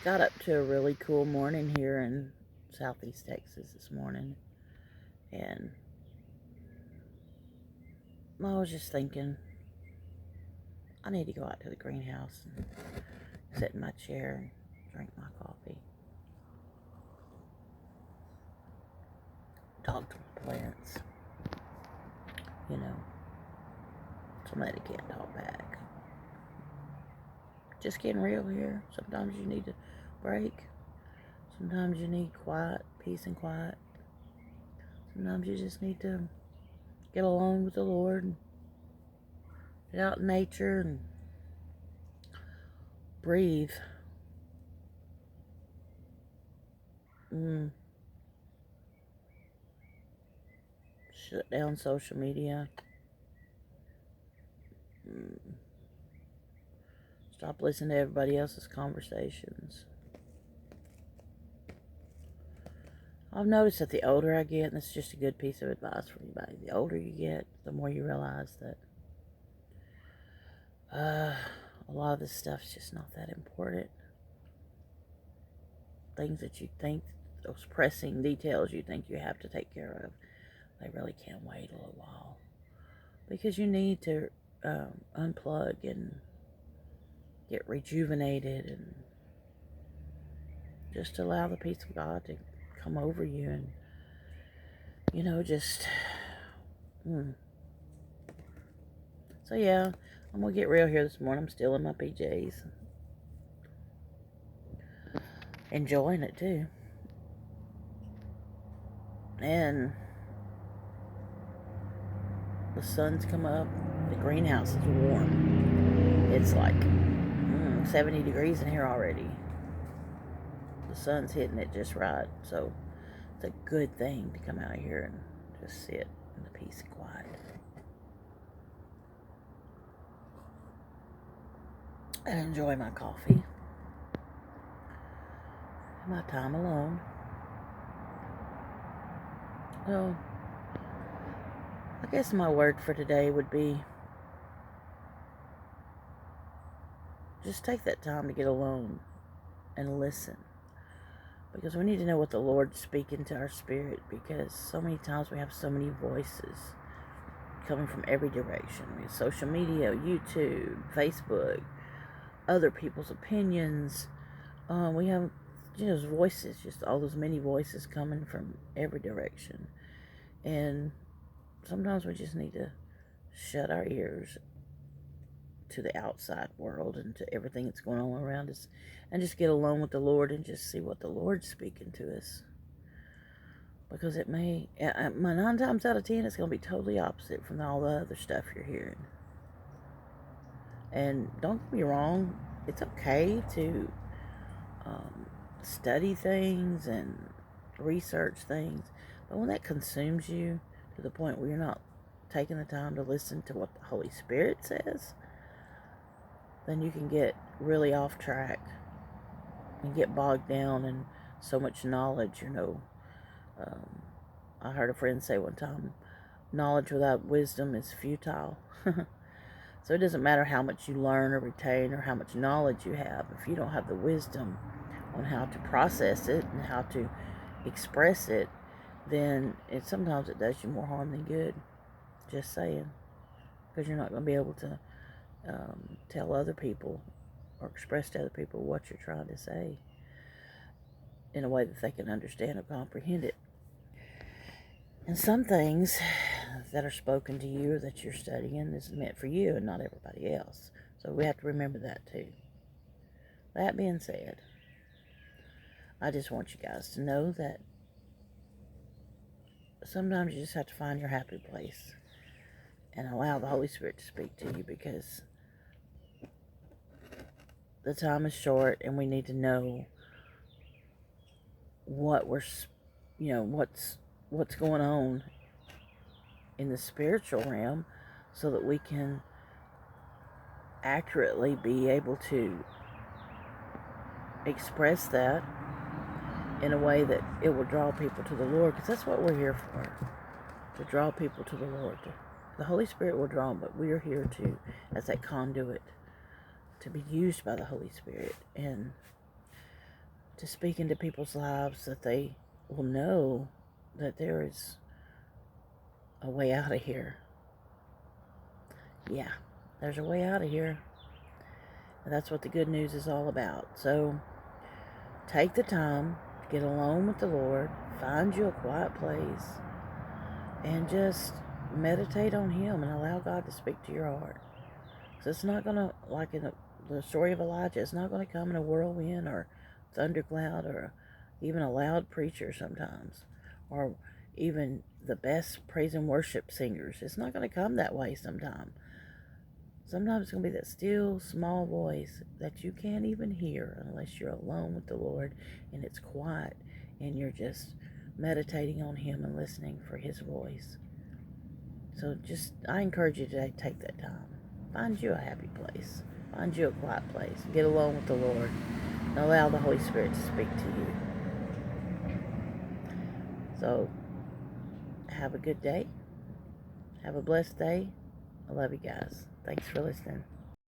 Got up to a really cool morning here in Southeast Texas this morning, and I was just thinking I need to go out to the greenhouse and sit in my chair and drink my coffee, talk to the plants, you know, somebody that can't talk back. Just getting real here. Sometimes you need to break. Sometimes you need quiet, peace and quiet. Sometimes you just need to get alone with the Lord and get out in nature and breathe. Mm, Shut down social media. Mm, Stop listening to everybody else's conversations. I've noticed that the older I get, and this is just a good piece of advice for anybody, the older you get, the more you realize that a lot of this stuff's just not that important. Things that you think, those pressing details you think you have to take care of, they really can wait a little while. Because you need to unplug and get rejuvenated and just allow the peace of God to come over you and, just. So, yeah, I'm going to get real here this morning. I'm still in my PJs. Enjoying it, too. And the sun's come up. The greenhouse is warm. It's like 70 degrees in here already. The sun's hitting it just right. So, it's a good thing to come out here and just sit in the peace and quiet. And enjoy my coffee. My time alone. Well, I guess my word for today would be just take that time to get alone and listen. Because we need to know what the Lord's speaking to our spirit, because so many times we have so many voices coming from every direction. We have social media, YouTube, Facebook, other people's opinions. We have voices, just all those many voices coming from every direction. And sometimes we just need to shut our ears to the outside world and to everything that's going on around us and just get alone with the Lord and just see what the Lord's speaking to us. Because it may, 9 times out of 10, it's going to be totally opposite from all the other stuff you're hearing. And don't get me wrong, it's okay to study things and research things, but when that consumes you to the point where you're not taking the time to listen to what the Holy Spirit says, then you can get really off track and get bogged down in so much knowledge. I heard a friend say one time, knowledge without wisdom is futile. So it doesn't matter how much you learn or retain or how much knowledge you have. If you don't have the wisdom on how to process it and how to express it, then sometimes it does you more harm than good. Just saying. Because you're not going to be able to tell other people or express to other people what you're trying to say in a way that they can understand or comprehend it. And some things that are spoken to you or that you're studying is meant for you and not everybody else. So we have to remember that too. That being said, I just want you guys to know that sometimes you just have to find your happy place and allow the Holy Spirit to speak to you, because the time is short and we need to know what what's going on in the spiritual realm, so that we can accurately be able to express that in a way that it will draw people to the Lord, because that's what we're here for, to draw people to the Lord. The Holy Spirit will draw them, but we are here to, as that conduit, to be used by the Holy Spirit. And to speak into people's lives that they will know that there is a way out of here. Yeah, there's a way out of here. And that's what the good news is all about. So take the time to get alone with the Lord, find you a quiet place, and just meditate on Him and allow God to speak to your heart. So it's not going to, like in the story of Elijah, it's not going to come in a whirlwind or thundercloud or even a loud preacher sometimes, or even the best praise and worship singers. It's not going to come that way sometimes. Sometimes it's going to be that still, small voice that you can't even hear unless you're alone with the Lord and it's quiet and you're just meditating on Him and listening for His voice. So I encourage you to take that time. Find you a happy place. Find you a quiet place. Get alone with the Lord and allow the Holy Spirit to speak to you. So, have a good day. Have a blessed day. I love you guys. Thanks for listening.